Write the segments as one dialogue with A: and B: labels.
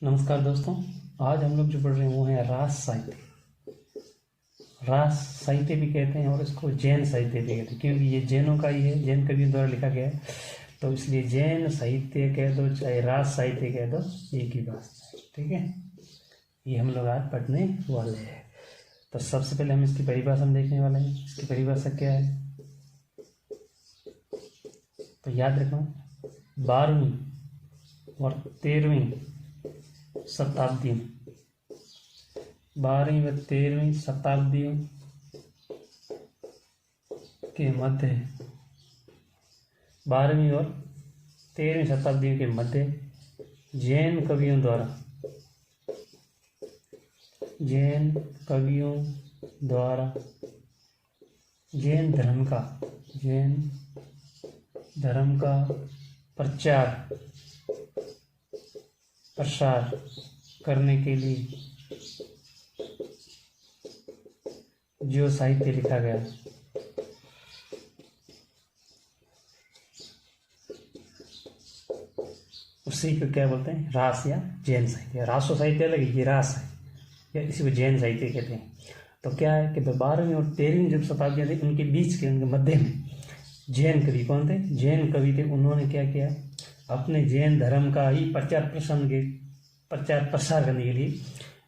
A: नमस्कार दोस्तों। आज हम लोग जो पढ़ रहे हैं वो है रास साहित्य। रास साहित्य भी कहते हैं और इसको जैन साहित्य भी कहते हैं, क्योंकि ये जैनों का ही है, जैन कवियों द्वारा लिखा गया है। तो इसलिए जैन साहित्य कह दो चाहे रास साहित्य कह दो, एक ही बात है। ठीक है, ये हम लोग आज पढ़ने वाले हैं। तो सबसे पहले हम इसकी परिभाषा में देखने वाले हैं। इसकी परिभाषा क्या है तो याद रखना, 12वीं और 13वीं शताब्दी, 12वीं व 13वीं शताब्दियों के मध्य, 12वीं और 13वीं शताब्दियों के मध्य जैन कवियों द्वारा जैन धर्म का प्रसार करने के लिए जो साहित्य लिखा गया उसी को क्या बोलते हैं, रास या जैन साहित्य। रासो साहित्य अलग है, ये रास है या इसी को जैन साहित्य कहते हैं। तो क्या है कि 12वीं और 13वीं जब शताब्दियाँ थी, उनके बीच के, उनके मध्य में जैन कवि कौन थे, जैन कवि थे। उन्होंने क्या किया, अपने जैन धर्म का ही प्रचार प्रसार करने के लिए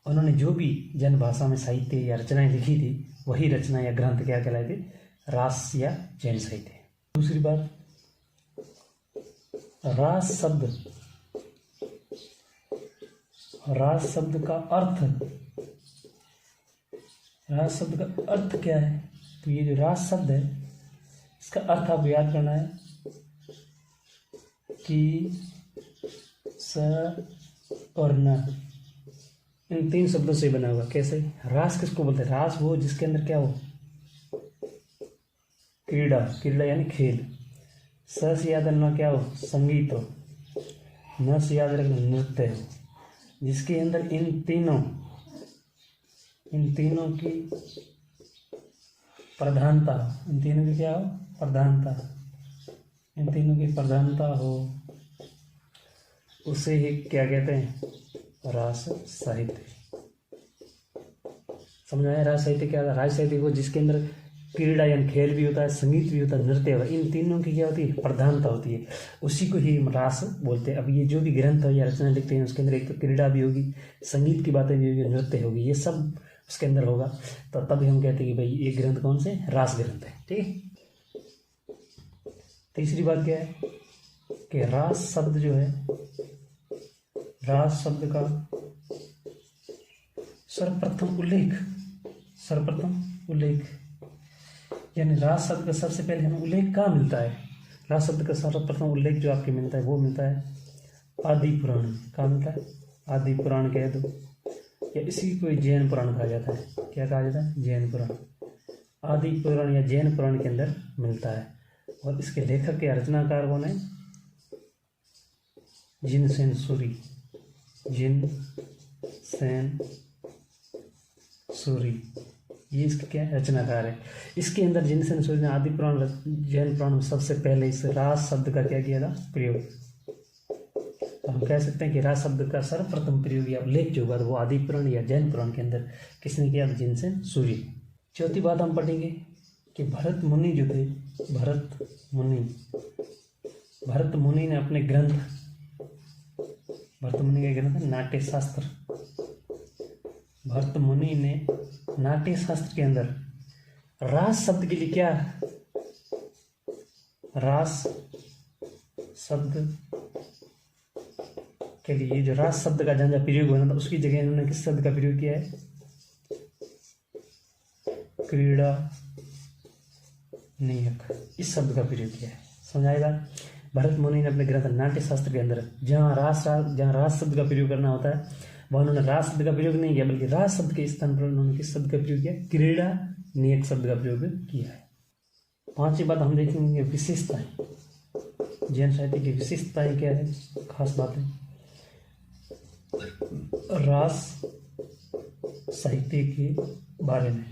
A: उन्होंने जो भी जन भाषा में साहित्य या रचनाएं लिखी थी, वही रचना या ग्रंथ क्या कहलाए थे, रास या जैन साहित्य। दूसरी बात, रास शब्द का अर्थ क्या है। तो ये जो रास शब्द है, इसका अर्थ आप याद करना है कि स और न, इन 3 शब्दों से बना हुआ। कैसे, रास किसको बोलते हैं, रास वो जिसके अंदर क्या हो, क्रीड़ा यानी खेल। स से याद रखना क्या हो, संगीत हो। न से याद रखना नृत्य हो। जिसके अंदर इन तीनों की प्रधानता, इन तीनों की क्या हो, इन तीनों की प्रधानता हो, उसे ही क्या कहते हैं, रास साहित्य। समझ आया, रास साहित्य क्या है। रास साहित्य वो जिसके अंदर क्रीड़ा यानी खेल भी होता है, संगीत भी होता है, नृत्य होता है, इन तीनों की क्या होती है, प्रधानता होती है, उसी को ही रास बोलते हैं। अब ये जो भी ग्रंथ या रचना लिखते हैं, उसके अंदर एक तो क्रीड़ा भी होगी, संगीत की बातें भी होगी, नृत्य होगी, ये सब उसके अंदर होगा। तो तभी हम कहते हैं कि भाई ये ग्रंथ कौन से, रास ग्रंथ है। ठीक है। तीसरी बात क्या है कि रास शब्द जो है, रास शब्द का सर्वप्रथम उल्लेख यानी रास शब्द का सबसे पहले हमें उल्लेख कहाँ मिलता है। रास शब्द का सर्वप्रथम उल्लेख जो आपके मिलता है वो मिलता है आदि पुराण। कहाँ मिलता है, आदि पुराण कह दो, या इसी को जैन पुराण कहा जाता है। क्या कहा जाता है, जैन पुराण। आदि पुराण या जैन पुराण के अंदर मिलता है। और इसके लेखक या रचनाकार कौन है, जिनसेन सूरी, ये इसका क्या है, रचनाकार है। इसके अंदर जिनसेन सूरी ने आदि पुराण जैन पुराण में सबसे पहले इस रास शब्द का क्या किया था, प्रयोग। तो हम कह सकते हैं कि रास शब्द का सर्वप्रथम प्रयोग या उल्लेख जो हुआ वो आदि पुराण या जैन पुराण के अंदर किसने किया, जिनसेन सूरी। चौथी बात हम पढ़ेंगे कि भरत मुनि जो थे, भरत मुनि ने अपने ग्रंथ, भरत मुनि का ग्रंथ है नाट्यशास्त्र। भरत मुनि ने नाट्यशास्त्र के अंदर रास शब्द के लिए क्या, रास शब्द के लिए जो रास शब्द का जहाँ प्रयोग होना था, उसकी जगह इन्होंने किस शब्द का प्रयोग किया है, क्रीड़ा नियक, इस शब्द का प्रयोग किया है। समझाएगा। भरत मुनि ने अपने ग्रंथ नाट्यशास्त्र के अंदर जहाँ रास शब्द का प्रयोग करना होता है, वह उन्होंने रास शब्द का प्रयोग नहीं किया, बल्कि रास शब्द के स्थान पर उन्होंने किस शब्द का प्रयोग किया, क्रीड़ा नियक शब्द का प्रयोग किया है। 5वीं बात हम देखेंगे विशेषताएं, जैन साहित्य की विशेषताएं क्या है, खास बातें रास साहित्य के बारे में,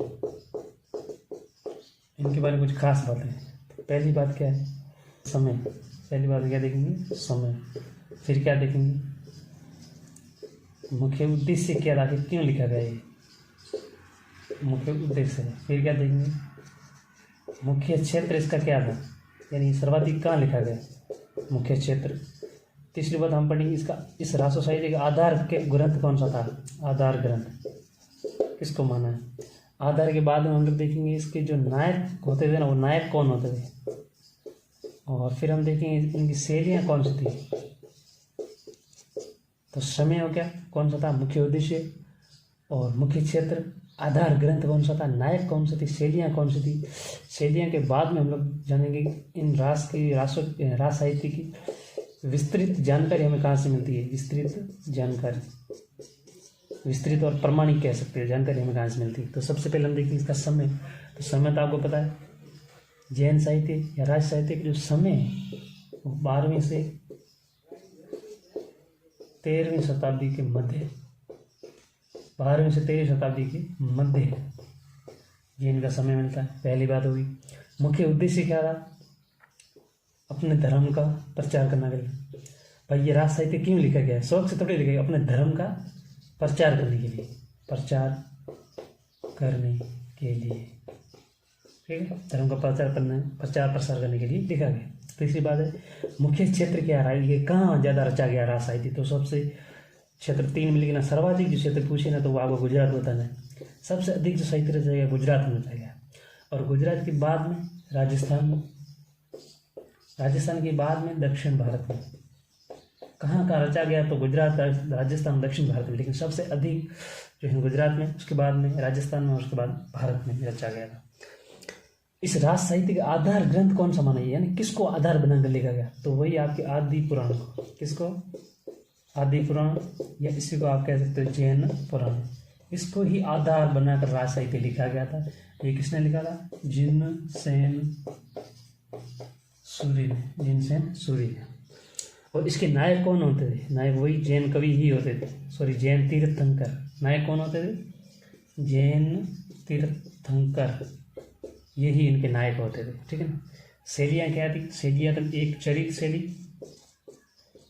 A: इनके बारे में कुछ खास बातें। पहली बात क्या है, समय। पहली बात क्या देखेंगे, समय। फिर क्या देखेंगे, मुख्य उद्देश्य क्या था, कि क्यों लिखा गया ये मुख्य उद्देश्य है। फिर क्या देखेंगे, मुख्य क्षेत्र इसका क्या था, यानी सर्वाधिक कहाँ लिखा गया मुख्य क्षेत्र। तीसरी बात हम पढ़ेंगे, इसका इस रासो साहित्य का आधार के ग्रंथ कौन सा था, आधार ग्रंथ किसको माना है। आधार के बाद में हम लोग देखेंगे इसके जो नायक होते थे ना, वो नायक कौन होते थे। और फिर हम देखेंगे इनकी शैलियाँ कौन सी थी। तो समय हो गया कौन सा था, मुख्य उद्देश्य और मुख्य क्षेत्र, आधार ग्रंथ कौन सा था, नायक कौन सी थी, शैलियाँ कौन सी थी। शैलियाँ के बाद में हम लोग जानेंगे इन रास साहित्य की विस्तृत जानकारी हमें कहाँ से मिलती है। विस्तृत जानकारी, विस्तृत और प्रमाणिक कह सकते हैं जानकारी हमें कहाँ से मिलती है। तो सबसे पहले हम देखेंगे इसका समय। तो समय तो आपको पता है, जैन साहित्य या राज साहित्य का जो समय है वो 12वीं से 13वीं शताब्दी के मध्य, 12वीं से 13वीं शताब्दी के मध्य जैन का समय मिलता है। पहली बात होगी। मुख्य उद्देश्य क्या था, अपने धर्म का प्रचार करना के लिए। भाई ये राज साहित्य क्यों लिखा गया है, शौक से थोड़ी लिखा गया, अपने धर्म का प्रचार करने के लिए, प्रचार करने के लिए, ठीक है, धर्म का प्रचार प्रसार करने के लिए लिखा गया। तीसरी बात है, मुख्य क्षेत्र क्या रहा, ये कहाँ ज़्यादा रचा गया राज साहित्य। तो सबसे क्षेत्र 3 मिलेगी ना, सर्वाधिक जो क्षेत्र पूछे ना तो वो आपको गुजरात बताना है। सबसे अधिक जो साहित्य रचा गया गुजरात में रचा गया, और गुजरात के बाद में राजस्थान, राजस्थान के बाद में दक्षिण भारत में। कहाँ कहाँ रचा गया, तो गुजरात, राजस्थान, दक्षिण भारत में, लेकिन सबसे अधिक जो है गुजरात में, उसके बाद में राजस्थान में, उसके बाद भारत में रचा गया था। इस राज साहित्य का आधार ग्रंथ कौन सा माना, यानी किसको आधार बनाकर लिखा गया, तो वही आपके आदि पुराण। किसको, आदि पुराण, या इसी को आप कह सकते हो जैन पुराण। इसको ही आधार बनाकर राज साहित्य लिखा गया था। ये किसने लिखा था, जिनसेन सूरी ने, जिनसेन सूरी ने। और इसके नायक कौन होते थे, नायक वही जैन कवि ही होते थे, सॉरी जैन तीर्थंकर। नायक कौन होते थे, जैन तीर्थंकर, यही इनके नायक होते थे, ठीक है ना। शैलियाँ क्या थी, शैलियाँ तो एक चरित शैली,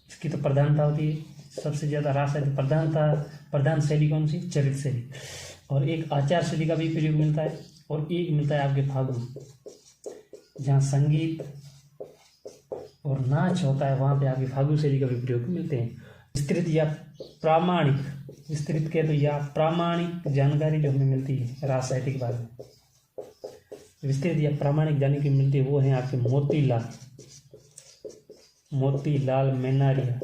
A: इसकी तो प्रधानता होती है सबसे ज़्यादा रास है, प्रधान शैली कौन सी, चरित शैली। और एक आचार शैली का भी प्रयोग मिलता है, और एक मिलता है आपके फागुन, जहाँ संगीत और नाच होता है, वहाँ पे आपकी फागु शैली का भी प्रयोग मिलते हैं। विस्तृत या प्रामाणिक, विस्तृत के तो या प्रामाणिक जानकारी जो हमें मिलती है राज साहित्य के बारे में, विस्तृत या प्रामाणिक जानकारी मिलती है, वो है आपके मोतीलाल मेनारिया।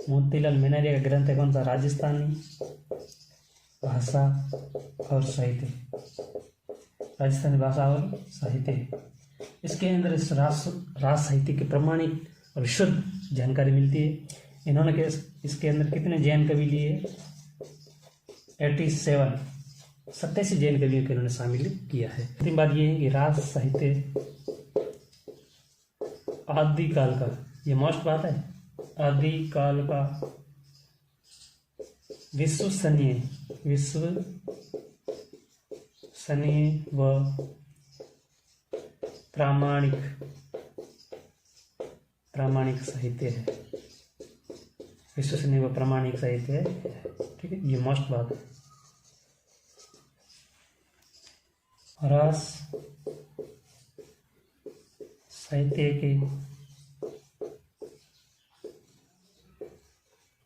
A: मोतीलाल मेनारिया का ग्रंथ है कौन सा, राजस्थानी भाषा और साहित्य, राजस्थानी भाषा और साहित्य। इसके अंदर इस राज साहित्य के प्रमाणिक और शुद्ध जानकारी मिलती है। इन्होंने इसके अंदर कितने जैन कवि लिए, 87 जैन कवियों को इन्होंने शामिल किया है। अंतिम बात ये है कि राज साहित्य आदिकाल का, ये मोस्ट बात है, आदिकाल का विश्वसनीय व प्रामाणिक साहित्य है, विश्वसनीय व प्रामाणिक साहित्य है, ठीक है, ये मोस्ट बात है। रास साहित्य के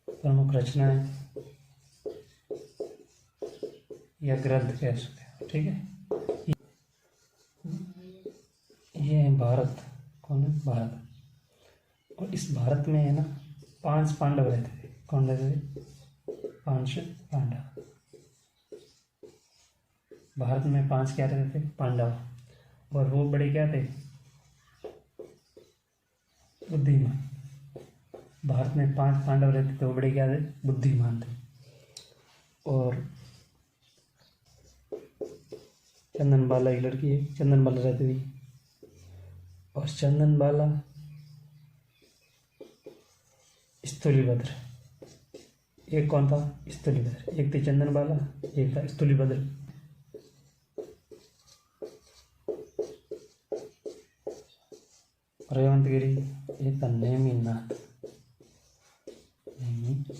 A: प्रमुख रचनाएं या ग्रंथ कह सकते हैं, ठीक है। ये है भारत, कौन है, भारत। और इस भारत में है ना 5 पांडव रहते थे। कौन रहते थे, 5 पांडव। भारत में 5 क्या रहते थे, पांडव। और वो बड़े क्या थे, बुद्धिमान। भारत में 5 पांडव रहते थे, वो बड़े क्या थे, बुद्धिमान थे। और चंदनबाला एक लड़की है, चंदनबाला रहती थी। और चंदनबाला, स्थूलीभद्र, एक कौन था, स्थूलीभद्र। एक थी चंदनबाला, एक था स्थूलीभद्र। रेवंतगिरी, एक था नेमिनाथ।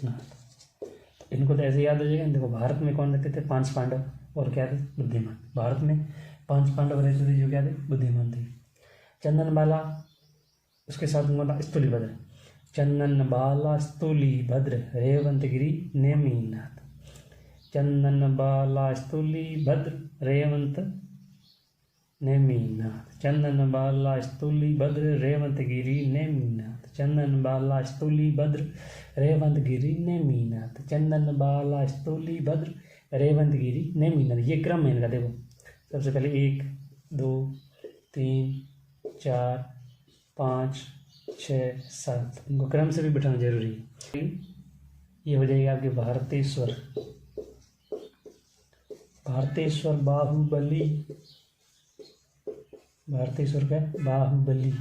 A: नाथ। तो इनको तो ऐसे याद हो जाएगा। देखो भारत में कौन रहते थे? 5 पांडव और क्या थे? बुद्धिमान। भारत में 5 पांडव रहते थे जो क्या थे? बुद्धिमान थे। चंदन बाला, उसके साथ बोला स्थूलीभद्र। चंदन बाला स्थूलीभद्र रेवंतगिरी नेमिनाथ। चंदन बाला स्थूलीभद्र रेवंत नेमिनाथ। चंदन बाला स्थूलीभद्र रेवंतगिरी नेमिनाथ। चंदन बाला स्थूलीभद्र रेवंतगिरी नेमिनाथ। चंदन बाला स्थूलीभद्र रेवंतगिरी नेमिनाथ। ये क्रम है इनका। देखो सबसे पहले 1 2 3 4 5 6 7, इनको क्रम से भी बिठाना जरूरी है। ये हो जाएगा आपके भारतेश्वर। भारतेश्वर बाहुबली। भारतेश्वर का बाहुबली।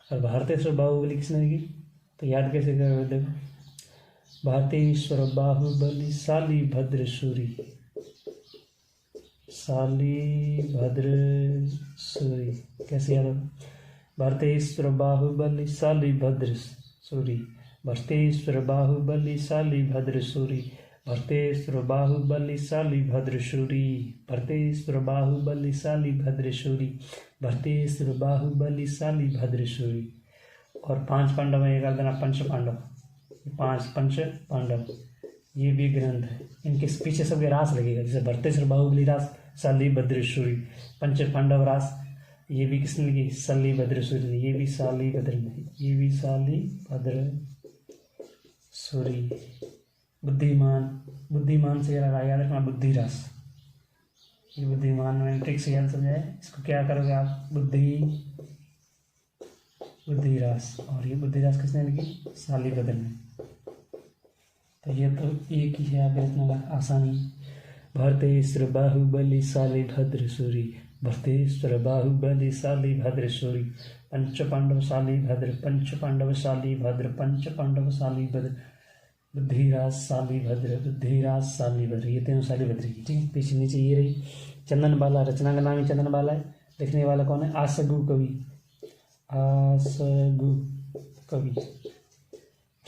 A: और भारतेश्वर बाहुबली किसने की? तो याद कैसे करोगे? देखो भारतेश्वर बाहुबली शालीभद्र सूरी। शालीभद्र सूरी कैसे याद होगा? भारतेश्वर बाहुबली शालीभद्र सूरी। भारतेश्वर बाहुबली शालीभद्र सूरी। भारतेश्वर बाहुबली शालीभद्र सूरी। भारतेश्वर बाहुबली शालीभद्र सूरी। भारतेश्वर बाहुबली शालीभद्र सूरी। और 5 पांडव में कर देना पंच पांडव। 5 पंच पांडव ये भी ग्रंथ है। इनके पीछे सबके रास लगेगा। जैसे भरतेश्वर बाहुबली रास शालीभद्र सूरी। पंच पांडव रास ये भी किसने लिखी? शालीभद्र सूरी। ये भी शालीभद्र में, ये भी शालीभद्र सूरी। बुद्धिमान, बुद्धिमान से याद रखना बुद्धिरास। ये बुद्धिमान में ट्रिक से याद समझाए। इसको क्या करोगे आप? बुद्धिरास। और ये बुद्धिरास किसने लिखी? शालीभद्र ने। तो ये तो एक ही है, आप इतना आसानी। भारतेश्वर बाहुबली शालीभद्र सूरी। भारतेश्वर बाहुबली शालीभद्र सूरी। पंच पांडव शालीभद्र। पंच पांडव शालीभद्र। पंच पांडव शालीभद्र। बुद्धिरास शालीभद्र। बुद्धिरास शालीभद्र। ये तीनों शालीभद्र की। ठीक है। पीछे नीचे ये रही चंदन बाला। रचना का नाम ही चंदन बाला है। लिखने वाला कौन है? आसगु कवि। आसगु कवि।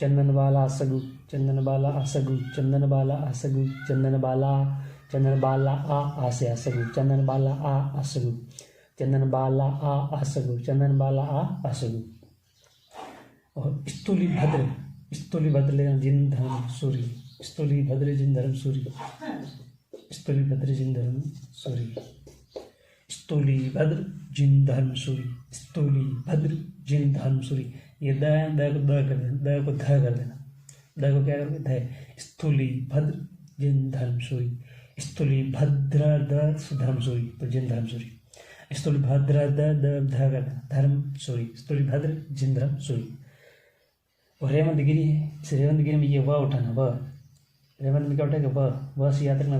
A: चंदन बाला आसगु। चंदन बाला आसगु। चंदन बाला आसगु। चंदन बाला आ से आसगु। चंदन बाला आ आसगु। चंदन बाला आ आसगु। चंदन बाला आ आसगु। और स्थूलीभद्र। स्थूलीभद्र लेना जिन धर्म सूरी। स्थूलीभद्र जिन धर्म सूरी। स्थूलीभद्र जिन धर्म सूरी। स्थूलीभद्र जिन धर्म सूरी। स्थूलीभद्र जिन धर्म सूरी। ये द को द कर देना। द को ध कर देना। द को क्या करोगे? ध। स्थूलीभद्र जिन धर्म सूरी। स्थूलीभद्र द धर्म सूरी। तो जिन धर्म सूरी। स्थूलीभद्र द ध कर देना। धर्म सूरी। स्थूलीभद्र जिन धर्म सूरी। और रेवंतगिरी है। इस रेवंतगिरी में ये व उठाना। व रेवंत में क्या उठेगा? व से याद रखना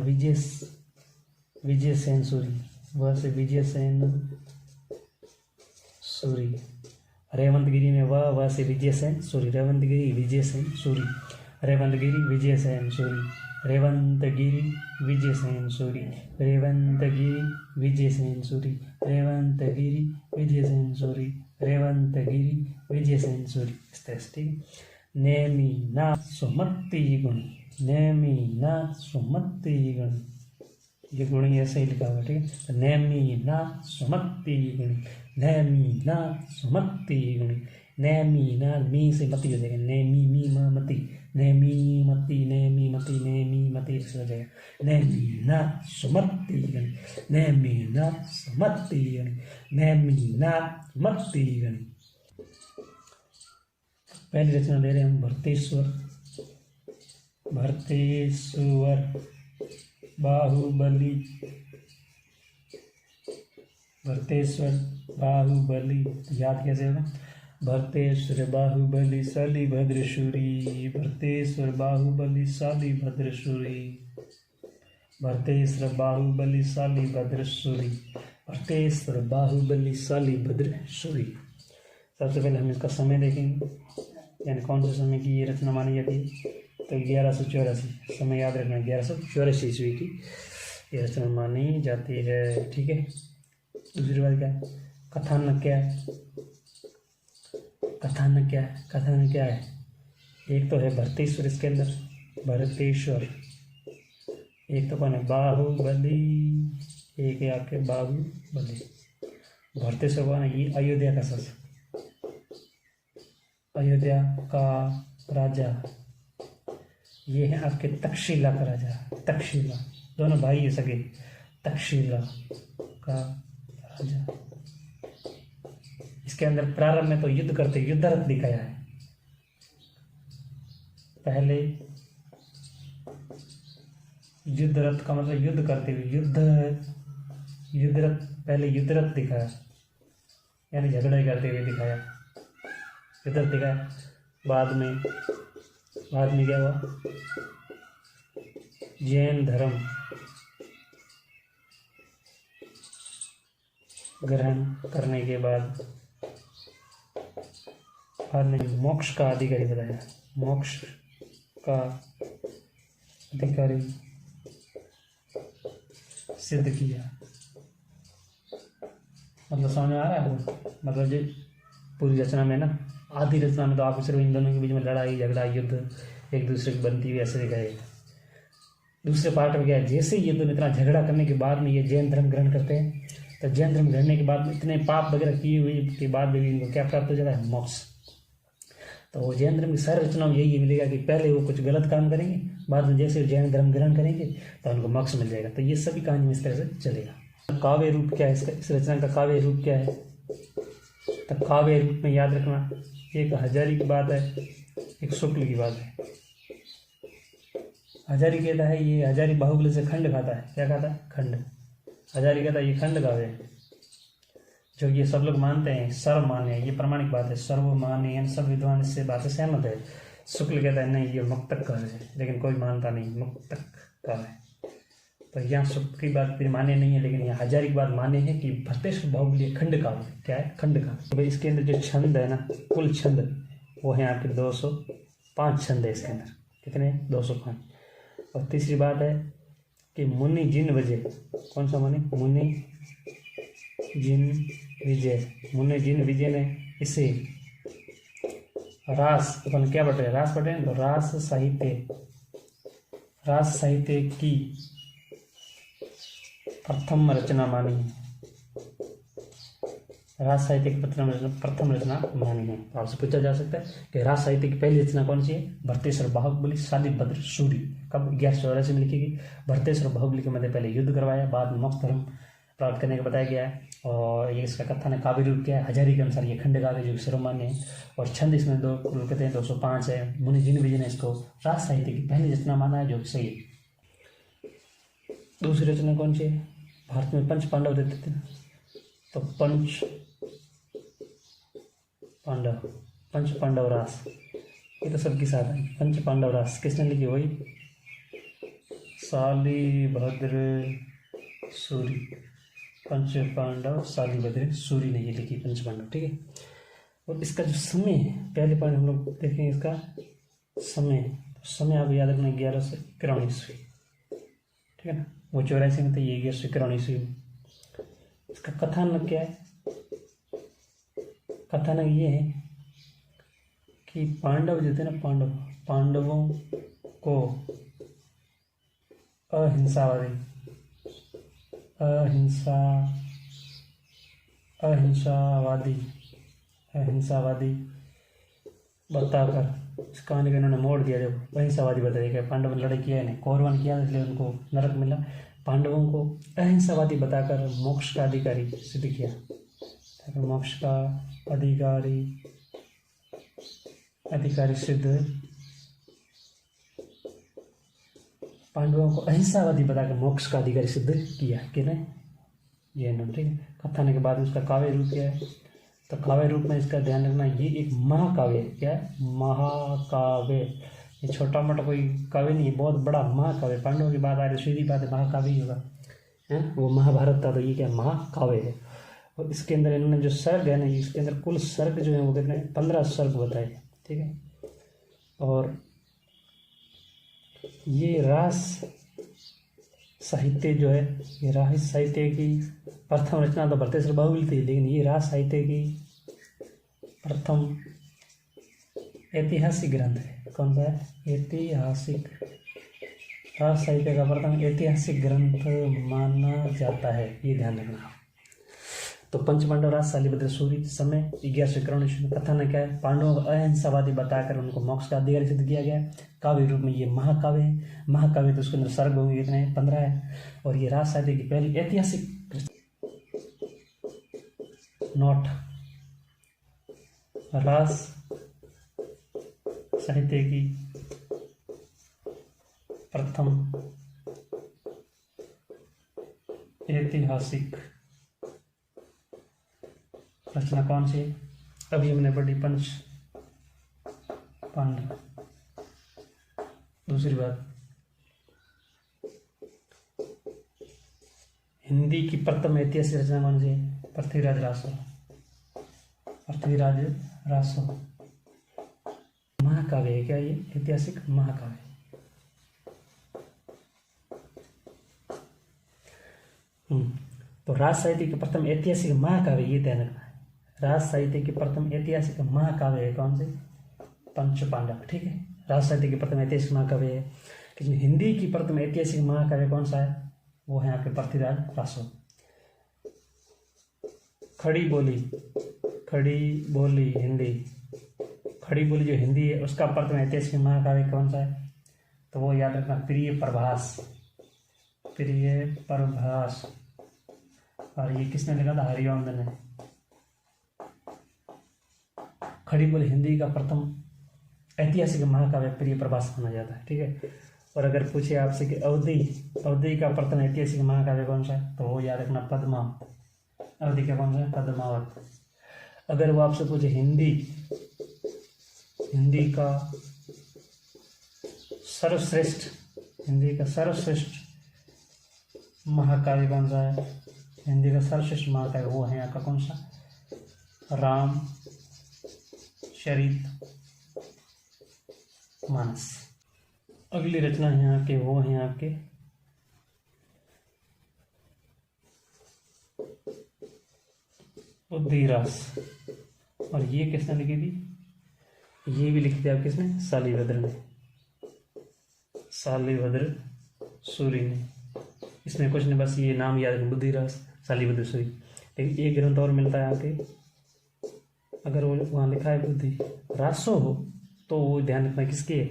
A: विजय सेन सूरी। व से विजय सेन सूरी। रेवंतगिरी में व से विजय सेन सूरी। रेवंतगिरी विजय सेन सूरी। रेवंतगिरी विजय सेन सूरी। रेवंतगिरी विजय सेन सूरी। रेवंतगिरी विजय सेन सूरी। रेवंतगिरी विजय सेन सूरी। रेवंतगिरी विजय सेन सूरी। इस तरह से। ठीक है। नेमी ना सुमति गुण। नेमी ना सुमति गुण। ये गुण ऐसे ही लिखा हुआ। ठीक है। नेमी ना सुमति गुण। नेमी ना सुमति गुण। नेमी ना मी से मति हो जाएगा। नेमी मी म मति। नेमी मति। नेमी मति। नेमी मति ऐसे हो जाएगा। नेमी ना सुमति गुण। नेमी ना सुमति गुण। नेमी ना सुमति गुण। पहली रचना ले रहे हैं हम भरतेश्वर। भरतेश्वर बाहुबली। भरतेश्वर बाहुबली याद कैसे होगा? भरतेश्वर बाहुबली शालीभद्र सूरी। भरतेश्वर बाहुबली शालीभद्र सूरी। भरतेश्वर बाहुबली शालीभद्र सूरी। भरतेश्वर बाहुबली शालीभद्र सूरी। सबसे पहले हम इसका समय देखेंगे, यानी कौन से समय की ये रचना मानी जाती है। तो 1184 समय याद रखना। 1184 ईस्वी की ये रचना मानी जाती है। ठीक है। दूसरी बात क्या है? कथानक क्या है? कथानक क्या है? कथानक क्या है? एक तो है भरतेश्वर इसके अंदर, भरतेश्वर। एक तो कौन है, बाहुबली। एक है आपके बाहुबली। भरतेश्वर कौन है, ये अयोध्या का शासक, अयोध्या का राजा। ये है आपके तक्षशिला का राजा, तक्षशिला, दोनों भाई है सगे, तक्षशिला का राजा। इसके अंदर प्रारंभ में तो युद्ध करते युद्ध रथ दिखाया है। पहले युद्ध रथ का मतलब युद्ध करते हुए, युद्ध रथ, पहले युद्ध रथ दिखाया, यानी झगड़ा करते हुए दिखाया, युद्ध रथ दिखाया। बाद में क्या हुआ, जैन धर्म ग्रहण करने के बाद में मोक्ष का अधिकारी बताया, मोक्ष का अधिकारी सिद्ध किया। मतलब समझ में आ रहा है? मतलब जो पूरी रचना में ना, आधी रचना में तो आप सिर्फ इन दोनों के बीच में लड़ाई झगड़ा युद्ध एक दूसरे की बनती हुई ऐसे दिखाएगा। दूसरे पार्ट में क्या है, जैसे ये दोनों इतना झगड़ा करने के बाद में ये जैन धर्म ग्रहण करते हैं, तो जैन धर्म ग्रहण के बाद में इतने पाप वगैरह किए हुए के बाद भी इनको क्या प्राप्त हो जाता है, मोक्ष। तो वो जैन धर्म की सारी रचनाओं में यही मिलेगा कि पहले वो कुछ गलत काम करेंगे, बाद में जैसे जैन धर्म ग्रहण करेंगे तो उनको मोक्ष मिल जाएगा। तो ये सभी कहानी में इस तरह से चलेगा। काव्य रूप क्या है इसका, इस रचना का काव्य रूप क्या है? तो काव्य रूप में याद रखना, एक हजारी की बात है, एक शुक्ल की बात है। हजारी कहता है ये, हजारी बाहुबली से खंड खाता है। क्या खाता है? खंड। हजारी कहता है ये खंड काव्य है, जो ये सब लोग मानते हैं, सर्व मान्य है, ये प्रमाणिक बात है, सर्व मान्य है, सब विद्वान इससे बात से सहमत है। शुक्ल कहता है नहीं ये मुक्तक काव्य है, लेकिन कोई मानता नहीं मुक्तक काव्य है। तो यहाँ शुक्ल की बात फिर मान्य नहीं है, लेकिन यहाँ हजारी की बात मान्य है कि भरतेश्वर बाहुबली खंड काव्य है। क्या है? खंड काव्य। तो इसके अंदर जो छंद है ना, कुल छंद वो है आपके 205 छंद है इसके अंदर। कितने? 205। और तीसरी बात है कि मुनि जिन विजय, कौन सा मुनि? मुनि जिन विजय, मुनि जिन विजय ने इसे रास, अपन क्या पढ़ रहे हैं, रास पढ़ रहे हैं, तो रास साहित्य की प्रथम रचना मानी है। रास साहित्य की प्रथम रचना मानी है। तो आपसे पूछा जा सकता है कि रास साहित्य की पहली रचना कौन सी है? भरतेश्वर बाहुबली शालिभद्र सूरी। कब? 1184 में लिखी गई। भरतेश्वर बाहुबली के मध्य पहले युद्ध करवाया, बाद में मोक्ष धर्म प्राप्त करने का बताया गया है। और ये इसका कथन है, काव्य रूप क्या है? हजारी के अनुसार ये खंड काव्य जो सर्वमान्य है। और छंद इसमें दो कहते हैं 205 है। मुनि जिन विजय ने इसको रास साहित्य की पहली रचना माना है, जो सही है। दूसरी रचना कौन सी है? भारत में पंच पांडव रहते थे, तो पंच पांडव रास, ये तो सबके साथ है। पंच पांडव रास किसने लिखी? वही शालिभद्र सूरी। पंच पांडव शालिभद्र सूरी ने ये लिखी, पंच पांडव। ठीक है। और इसका जो समय है, पहले पॉइंट हम लोग देखेंगे इसका समय आप याद रखना 1191 ईस्वी। ठीक है ना। वो 84 में, तो ये 1191 ईस्वी में। इसका कथानक क्या है? कथानक ये है कि पांडव जो थे ना, पांडवों को अहिंसावादी बताकर इस कहानी को इन्होंने मोड़ दिया। जब अहिंसावादी बताया गया, पांडवों ने लड़ाई किया, कौरवों ने किया, इसलिए उनको नरक मिला। पांडवों को अहिंसावादी बताकर मोक्ष का अधिकारी सिद्ध किया। मोक्ष का अधिकारी सिद्ध, पांडवों को अहिंसावादी बताकर मोक्ष का अधिकारी सिद्ध किया। किने? ये नाम। ठीक है। कथाने के बाद उसका काव्य रूप क्या है? तो काव्य रूप में इसका ध्यान रखना, ये एक महाकाव्य है। क्या है? महाकाव्य। ये छोटा मोटा कोई काव्य नहीं है, बहुत बड़ा महाकाव्य। पांडवों की बात आ रही, सीधी बात है, महाकाव्य ही होगा। है वो महाभारत था, तो ये क्या महाकाव्य है। और इसके अंदर इन्होंने जो सर्ग है ना, इसके अंदर कुल सर्ग जो है वो कितने? 15 सर्ग बताए। ठीक है। और ये रास साहित्य जो है, ये रास साहित्य की प्रथम रचना तो भरतेश्वर बाहुबली थी, लेकिन ये रास साहित्य की प्रथम ऐतिहासिक ग्रंथ है। कौन सा है? ऐतिहासिक। राज साहित्य का प्रथम ऐतिहासिक ग्रंथ माना जाता है, ये ध्यान रखना। तो पंचपांडव राज शालिभद्र सूरी समय 1100 करोड़ ईस्वी। कथन क्या है? पांडवों को अहिंसावादी बताकर उनको मोक्ष का अधिकारी सिद्ध किया गया। काव्य रूप में ये महाकाव्य है। महाकाव्य तो उसके अंदर सर्ग होंगे कितने? 15 है। और ये राज साहित्य की पहली ऐतिहासिक नोट। राज साहित्य की प्रथम ऐतिहासिक रचना कौन सी? अभी हमने पढ़ी पंच पांडव। दूसरी बात, हिंदी की प्रथम ऐतिहासिक रचना कौन सी? पृथ्वीराज रासो। पृथ्वीराज रासो महाकाव्य है क्या? ये ऐतिहासिक महाकाव्य। तो राज साहित्य की प्रथम ऐतिहासिक महाकाव्य, ये ध्यान रखना है। राज साहित्य की प्रथम ऐतिहासिक महाकाव्य है कौन से? पंच पांडव। ठीक है, राज साहित्य की प्रथम ऐतिहासिक महाकाव्य है। लेकिन हिंदी की प्रथम ऐतिहासिक महाकाव्य कौन सा है? वो है आपके पृथ्वीराज रासो। खड़ी बोली हिंदी। खड़ी बोली जो हिंदी है उसका प्रथम ऐतिहासिक महाकाव्य कौन सा है? तो वो याद रखना, प्रिय प्रभास। प्रिय प्रभास। और ये किसने लिखा था? हरिवंश ने। खड़ी बोली हिंदी का प्रथम ऐतिहासिक महाकाव्य प्रिय प्रभास माना जाता है। ठीक है। और अगर पूछे आपसे कि अवधि का प्रथम ऐतिहासिक महाकाव्य कौन सा है? तो वो याद रखना, पद्मावत। अवधि का कौन सा है? पद्मावत। अगर वो आपसे पूछे हिंदी का सर्वश्रेष्ठ महाकाव्य कौन सा है? हिंदी का सर्वश्रेष्ठ महाकाव्य वो है यहाँ का कौन सा? राम चरित मानस। अगली रचना है यहाँ के, वो है आपके बुद्धिरास। और ये किसने लिखी थी? ये भी लिखी थी आप किसने? शालिभद्र ने। शालिभद्र सूरी ने। इसमें कुछ नहीं, बस ये नाम याद रखें, बुद्धिरास, शालिभद्र सूरी। लेकिन एक ग्रंथ और मिलता है आके, अगर वो वहाँ लिखा है बुद्धि रासो हो तो वो ध्यान रखना किसकी है?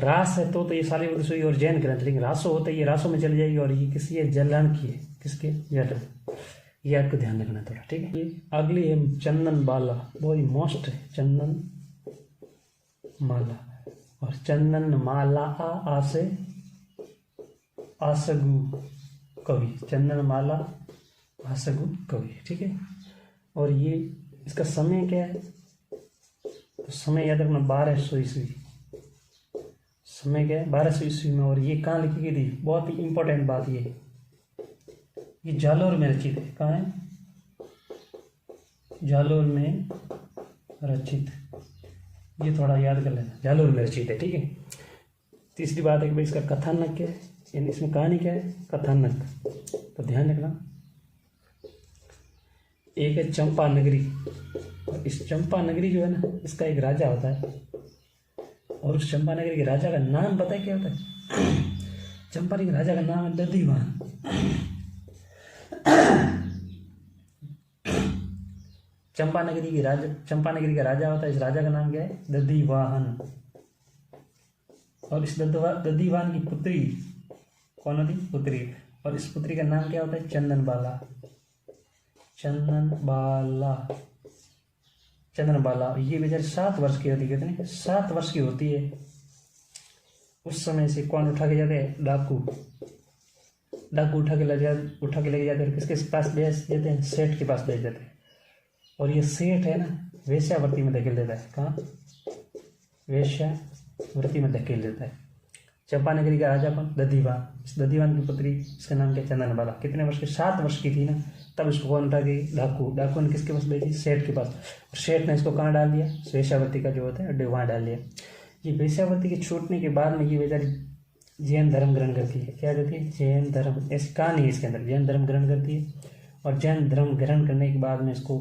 A: रास है तो ये शालिभद्र सूरी और जैन ग्रंथ। लेकिन रासो होता है ये रासो में चली जाएगी। और ये किसी है? जलन की है। किसके? जलन। ये आपको ध्यान रखना थोड़ा। ठीक है। ये अगली है चंदन बाला, बहुत ही मोस्ट है। चंदन माला। और चंदन माला आ से आसगु कवि। चंदन माला आसगु कवि। ठीक है। और ये इसका समय क्या है? तो समय याद रखना 1200 ईस्वी। समय क्या है? 1200 ईस्वी में। और ये कहाँ लिखी गई थी? बहुत ही इंपॉर्टेंट बात ये जालोर में रचित है। कहाँ है? जालोर में रचित। ये थोड़ा याद कर लेना, जालोर में रचित है। ठीक है। तीसरी बात है कि भाई इसका कथानक क्या है, यानी इसमें कहानी क्या है? कथानक। तो ध्यान रखना, एक है चंपा नगरी। और इस चंपा नगरी जो है ना, इसका एक राजा होता है। और उस चंपा नगरी के राजा का नाम पता है क्या होता है? चंपा नगरी के राजा का नाम है दधिवाहन। चंपा नगरी का राजा होता है। इस राजा का नाम क्या है? दधिवाहन। और इस दधिवाहन की पुत्री कौन होती? पुत्री। और इस पुत्री का नाम क्या होता है? चंदनबाला। चंदनबाला। ये बेचारी 7 वर्ष की होती है। कितनी? 7 वर्ष की होती है। उस समय से कौन उठा के जाते हैं? डाकू उठा के लेके जाते हैं। किसके पास भेज देते हैं? सेठ के पास भेज देते हैं। और ये सेठ है ना, वेश्यावृत्ति में धकेल देता है। कहाँ? वेश्यावृत्ति में धकेल देता है। चंपा नगरी का राजा कौन? दधिवाहन। इस दधिवाहन की पुत्री, इसका नाम क्या? चंदनबाला। कितने वर्ष की? 7 वर्ष की थी ना, तब इसको कौन उठा के? डाकू ने किसके पास भेजी? सेठ के पास। और सेठ ने इसको कहाँ डाल दिया? वेश्यावृत्ति का जो होता है अड्डे, वहाँ डाल दिया। ये वेश्यावृत्ति के छूटने के बाद में ये बेचारी जैन धर्म ग्रहण करती है। क्या करती है? जैन धर्म। ऐसी कहानी है इसके अंदर। जैन धर्म ग्रहण करती है। और जैन धर्म ग्रहण करने के बाद में इसको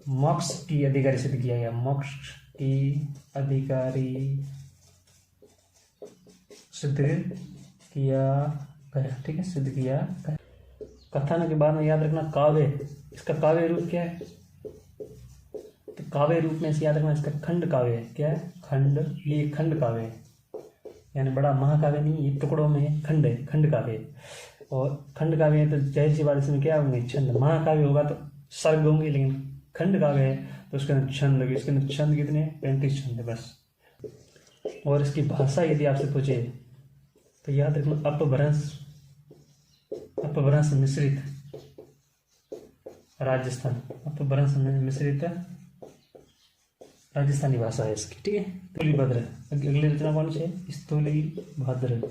A: मोक्ष की अधिकारी सिद्ध किया गया। मोक्ष की अधिकारी सिद्ध किया गया। ठीक है, सिद्ध किया गया। कथन के बाद में याद रखना काव्य, इसका काव्य रूप क्या है? तो काव्य रूप में से याद रखना इसका खंड काव्य है। क्या है? खंड। ये खंड काव्य है, यानी बड़ा महाकाव्य नहीं, ये टुकड़ों में खंड है, खंड काव्य है। और खंड काव्य है तो जाहिर सी बात इसमें क्या होंगे? छंद। महाकाव्य होगा तो सर्ग होंगे, लेकिन खंड काव्य है तो उसके अंदर छंद होंगे। इसके अंदर छंद कितने? 35 छंद है बस। और इसकी भाषा यदि आपसे पूछे तो याद रखना अपभ्रंश मिश्रित राजस्थान, अपभ्रंश मिश्रित राजस्थानी भाषा है इसकी। ठीक है, स्थूली भद्र। अगली रचना कौन सी है? स्थूली भद्र।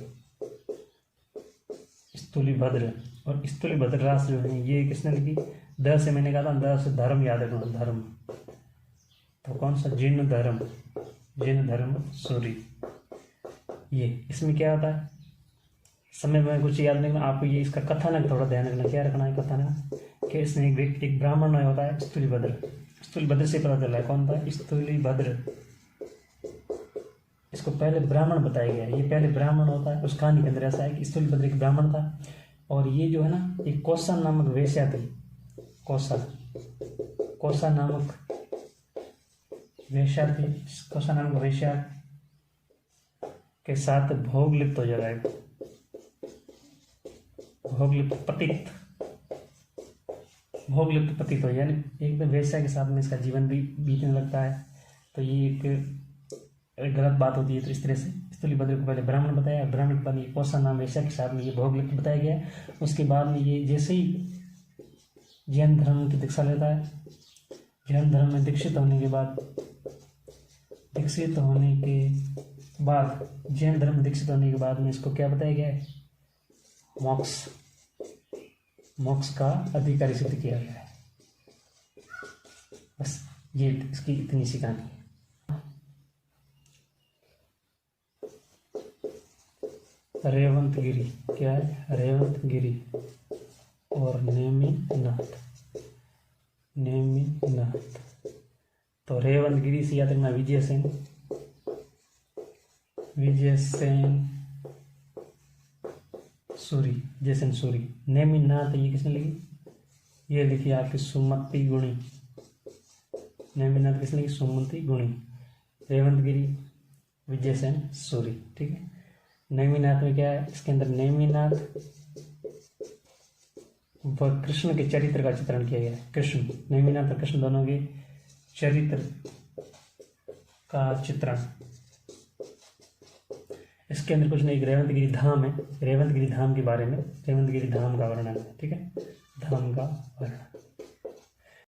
A: स्थूली भद्र। और स्थूली भद्र रास जो है ये किसने लिखी? द से मैंने कहा था, द से धर्म याद रखना, धर्म। तो कौन सा? जिन धर्म, जिन धर्म सूरी। ये इसमें क्या होता है? समय में कुछ याद नहीं, आपको ये इसका कथानक थोड़ा ध्यान रखना। क्या रखना है कथानक? कि इसमें एक ब्राह्मण होता है स्थूली भद्र। स्थूली भद्र से पता चला है कौन था? स्थूली भद्र। इसको पहले ब्राह्मण बताया गया है, ये पहले ब्राह्मण होता है। उस कहानी के अंदर ऐसा है कि स्थूली भद्र एक ब्राह्मण था और ये जो है ना, एक कौसा नामक वेश्या थी। कौसा नामक वेश्या थी। कौसा नामक वेश्या के साथ भोग लिप्त हो जाएगा। भोग लिप्त पतित हो, यानी एकदम वेश्या के साथ में इसका जीवन भी बीतने लगता है। तो ये एक गलत बात होती है। तो इस तरह से स्थूली भद्र को पहले ब्राह्मण बताया, ब्राह्मण के बाद ये कौसा नाम वेश्या के साथ में ये भोग लिप्त बताया गया है। उसके बाद में ये जैसे ही जैन धर्म की दीक्षा लेता है, जैन धर्म में दीक्षित होने के बाद जैन धर्म में दीक्षित होने के बाद में इसको क्या बताया गया है? मोक्ष का अधिकारी सिद्ध किया गया है। बस ये इसकी इतनी सी कहानी। रेवंतगिरी। क्या है? रेवंतगिरी और नेमिनाथ। तो रेवंतगिरी से याद रखना विजय सेन सूरी। नेमिनाथ ये किसने लिखी? ये लिखी आपकी सुमति गुणी। नेमिनाथ किसने लिखी? सुमति गुणी। रेवंतगिरी विजय सेन सूरी। ठीक है, नेमिनाथ में क्या है? इसके अंदर नेमिनाथ व कृष्ण के चरित्र का चित्रण किया गया है। नेमिनाथ और कृष्ण दोनों के चरित्र का चित्रण। इसके अंदर कुछ नहीं, रेवंतगिरी धाम है। रेवंतगिरी धाम के बारे में, रेवंतगिरी धाम का वर्णन है। ठीक है, धाम का वर्णन।